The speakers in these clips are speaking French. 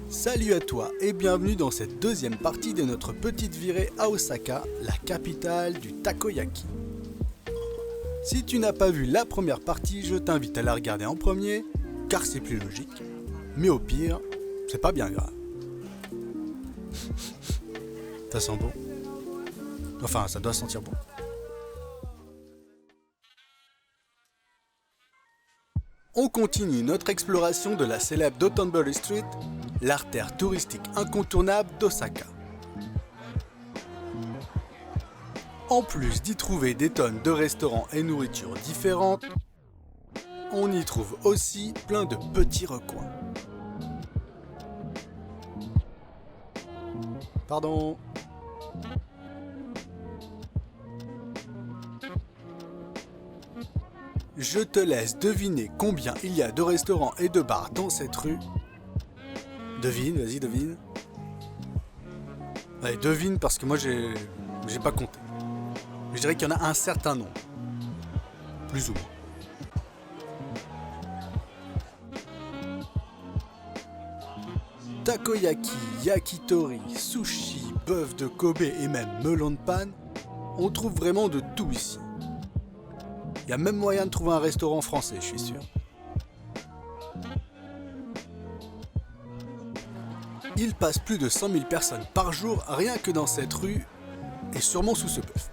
Salut à toi et bienvenue dans cette deuxième partie de notre petite virée à Osaka, la capitale du takoyaki. Si tu n'as pas vu la première partie, je t'invite à la regarder en premier, car c'est plus logique. Mais au pire, c'est pas bien grave. Ça sent bon. Enfin, ça doit sentir bon. On continue notre exploration de la célèbre Dotonbori Street, l'artère touristique incontournable d'Osaka. En plus d'y trouver des tonnes de restaurants et nourritures différentes, on y trouve aussi plein de petits recoins. Pardon. Je te laisse deviner combien il y a de restaurants et de bars dans cette rue. Devine, vas-y, devine. Allez, devine parce que moi j'ai pas compté. Je dirais qu'il y en a un certain nombre. Plus ou moins. Takoyaki, yakitori, sushi, bœuf de Kobe et même melon de panne, on trouve vraiment de tout ici. Il y a même moyen de trouver un restaurant français, je suis sûr. Il passe plus de 100 000 personnes par jour rien que dans cette rue et sûrement sous ce bœuf.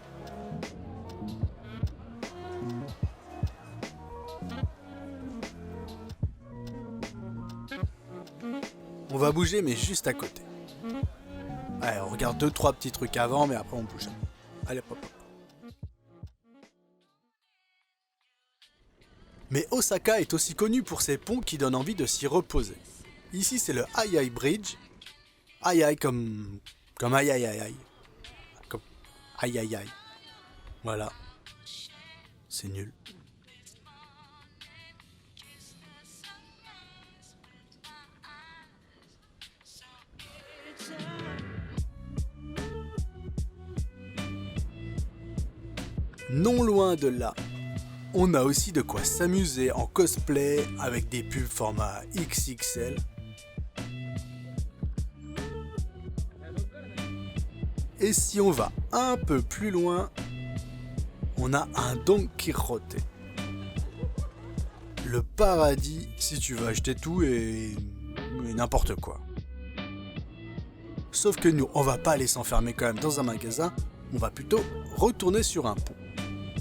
On va bouger mais juste à côté. Allez, on regarde 2-3 petits trucs avant mais après on bouge. Allez, hop, hop. Mais Osaka est aussi connu pour ses ponts qui donnent envie de s'y reposer. Ici c'est le Ai-Ai Bridge. Ai-Ai comme aïe aïe aïe aïe. Comme aïe aïe aïe. Voilà. C'est nul. Non loin de là, on a aussi de quoi s'amuser en cosplay avec des pubs format XXL. Et si on va un peu plus loin, on a un Don Quijote. Le paradis si tu veux acheter tout et n'importe quoi. Sauf que nous, on va pas aller s'enfermer quand même dans un magasin, on va plutôt retourner sur un pont.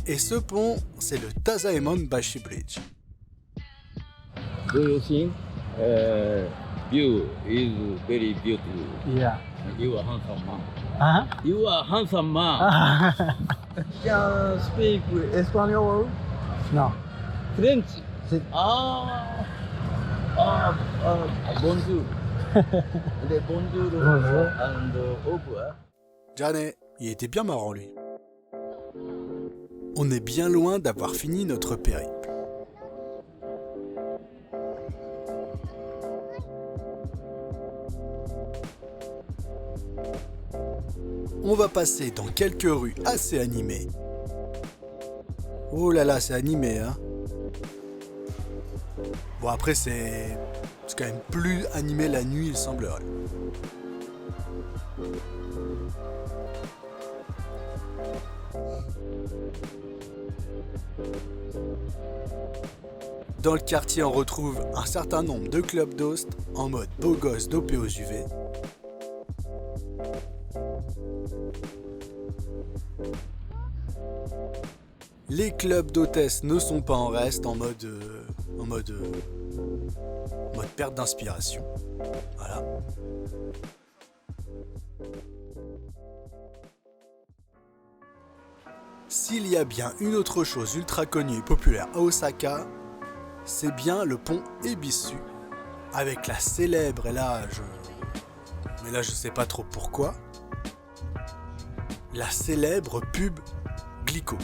Et ce pont, c'est le Tazaemon Bashi Bridge. Do you think view is very beautiful? Yeah. You are handsome man. Uh-huh. You are handsome man. Can speak Espanol? No. French. C'est- Bonjour. The bonjour Bonjour. and au revoir. Janet, il était bien marrant lui. On est bien loin d'avoir fini notre périple. On va passer dans quelques rues assez animées. Oh là là, c'est animé, hein. Bon après c'est quand même plus animé la nuit, il semblerait. Dans le quartier, on retrouve un certain nombre de clubs d'host en mode beau gosse dopé aux UV. Les clubs d'hôtesses ne sont pas en reste en mode perte d'inspiration. Voilà. S'il y a bien une autre chose ultra connue et populaire à Osaka, c'est bien le pont Ebisu, avec la célèbre, mais là je sais pas trop pourquoi, la célèbre pub Glico.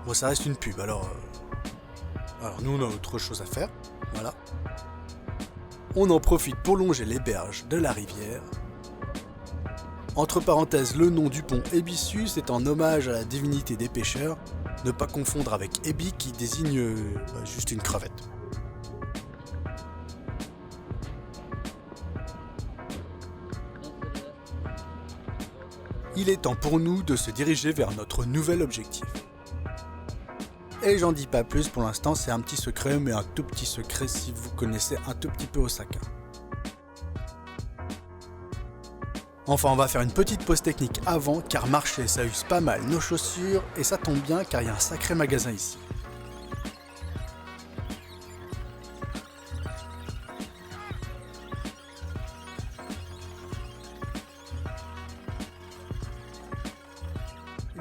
Bon, ça reste une pub, alors nous on a autre chose à faire, voilà. On en profite pour longer les berges de la rivière. Entre parenthèses, le nom du pont Ebissus est en hommage à la divinité des pêcheurs, ne pas confondre avec Ebi qui désigne juste une crevette. Il est temps pour nous de se diriger vers notre nouvel objectif. Et j'en dis pas plus pour l'instant, c'est un petit secret, mais un tout petit secret si vous connaissez un tout petit peu Osaka. Enfin, on va faire une petite pause technique avant, car marcher ça use pas mal nos chaussures, et ça tombe bien car il y a un sacré magasin ici.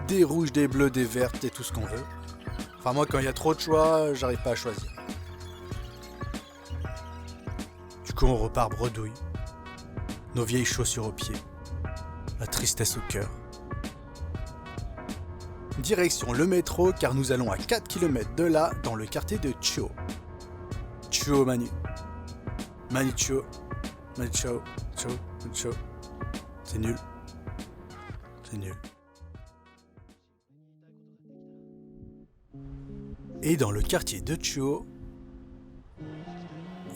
Des rouges, des bleus, des vertes et tout ce qu'on veut. Enfin moi quand il y a trop de choix, j'arrive pas à choisir. Du coup on repart bredouille. Nos vieilles chaussures aux pieds. La tristesse au cœur. Direction le métro car nous allons à 4 km de là dans le quartier de Chuo. Chuo Manu. Manu Chuo. Manu Chuo. Chuo. Chuo. C'est nul. C'est nul. Et dans le quartier de Chuo,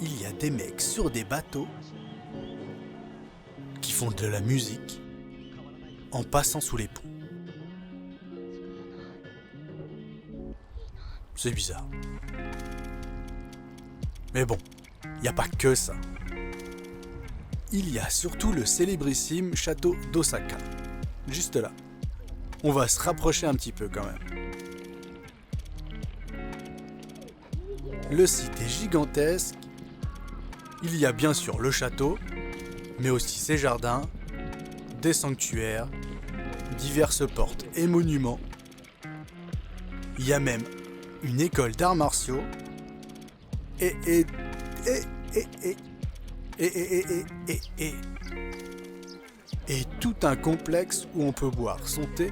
il y a des mecs sur des bateaux qui font de la musique en passant sous les ponts. C'est bizarre. Mais bon, il n'y a pas que ça. Il y a surtout le célébrissime château d'Osaka, juste là. On va se rapprocher un petit peu quand même. Le site est gigantesque. Il y a bien sûr le château, mais aussi ses jardins, des sanctuaires, diverses portes et monuments. Il y a même une école d'arts martiaux et tout un complexe où on peut boire son thé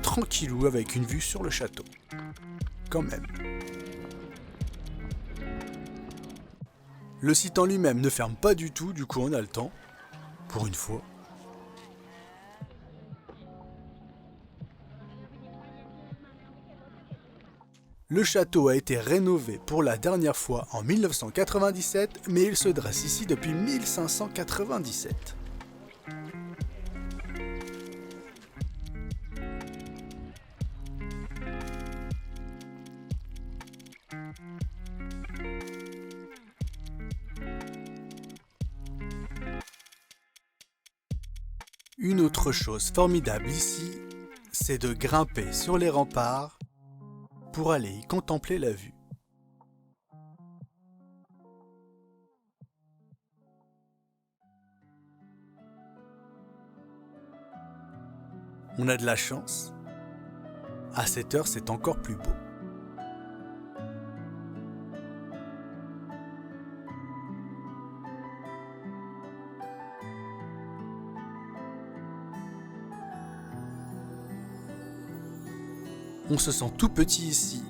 tranquillou avec une vue sur le château. Quand même. Le site en lui-même ne ferme pas du tout, du coup on a le temps, pour une fois. Le château a été rénové pour la dernière fois en 1997, mais il se dresse ici depuis 1597. Une autre chose formidable ici, c'est de grimper sur les remparts pour aller y contempler la vue. On a de la chance. À cette heure, c'est encore plus beau. On se sent tout petit ici,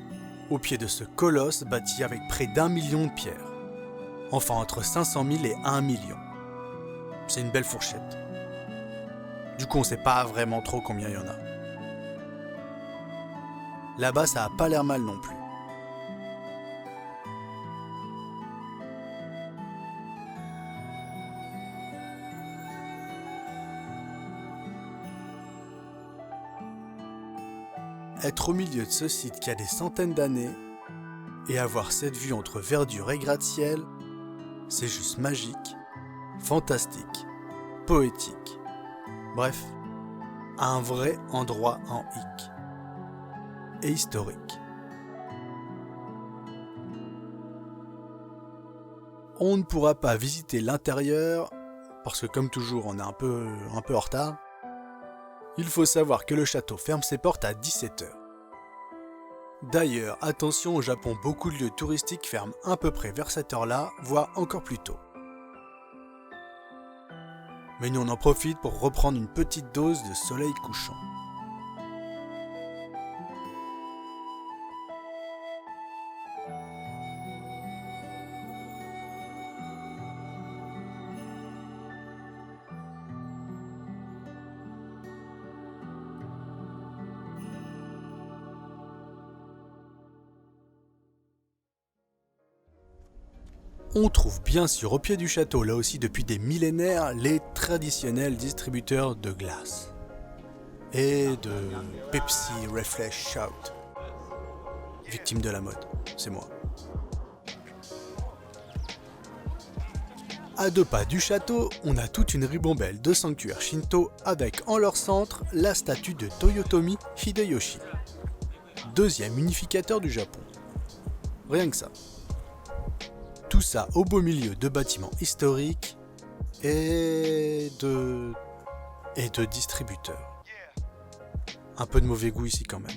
au pied de ce colosse bâti avec près d'1 million de pierres. Enfin entre 500 000 et 1 million. C'est une belle fourchette. Du coup on sait pas vraiment trop combien il y en a. Là-bas ça a pas l'air mal non plus. Être au milieu de ce site qui a des centaines d'années et avoir cette vue entre verdure et gratte-ciel, c'est juste magique, fantastique, poétique. Bref, un vrai endroit en hic et historique. On ne pourra pas visiter l'intérieur parce que comme toujours on est un peu en retard. Il faut savoir que le château ferme ses portes à 17h. D'ailleurs, attention, au Japon, beaucoup de lieux touristiques ferment à peu près vers cette heure-là, voire encore plus tôt. Mais nous on en profite pour reprendre une petite dose de soleil couchant. On trouve bien sûr au pied du château, là aussi depuis des millénaires, les traditionnels distributeurs de glace. Et de Pepsi Refresh Shout. Victime de la mode, c'est moi. À 2 pas du château, on a toute une ribambelle de sanctuaires Shinto avec en leur centre la statue de Toyotomi Hideyoshi, deuxième unificateur du Japon. Rien que ça. Tout ça au beau milieu de bâtiments historiques et de distributeurs. Un peu de mauvais goût ici quand même.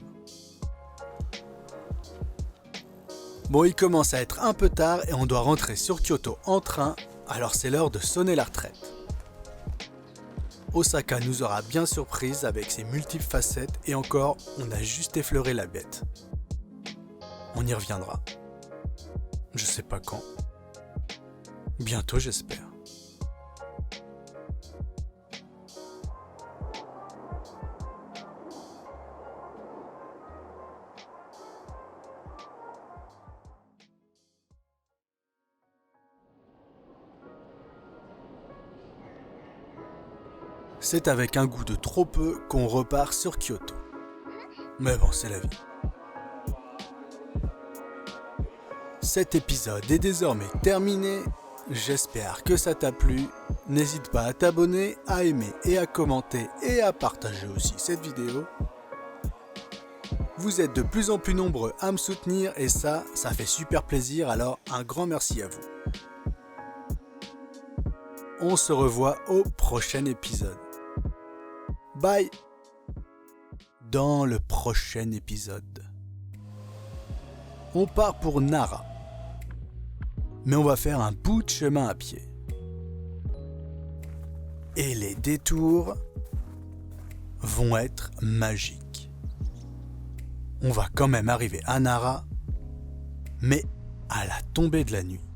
Bon, il commence à être un peu tard et on doit rentrer sur Kyoto en train, alors c'est l'heure de sonner la retraite. Osaka nous aura bien surprise avec ses multiples facettes et encore, on a juste effleuré la bête. On y reviendra. Je sais pas quand. Bientôt, j'espère. C'est avec un goût de trop peu qu'on repart sur Kyoto. Mais bon, c'est la vie. Cet épisode est désormais terminé. J'espère que ça t'a plu. N'hésite pas à t'abonner, à aimer et à commenter et à partager aussi cette vidéo. Vous êtes de plus en plus nombreux à me soutenir et ça fait super plaisir, alors un grand merci à vous. On se revoit au prochain épisode. Bye! Dans le prochain épisode, on part pour Nara. Mais on va faire un bout de chemin à pied. Et les détours vont être magiques. On va quand même arriver à Nara, mais à la tombée de la nuit.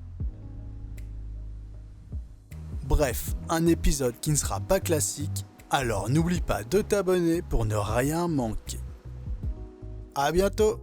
Bref, un épisode qui ne sera pas classique, alors n'oublie pas de t'abonner pour ne rien manquer. À bientôt!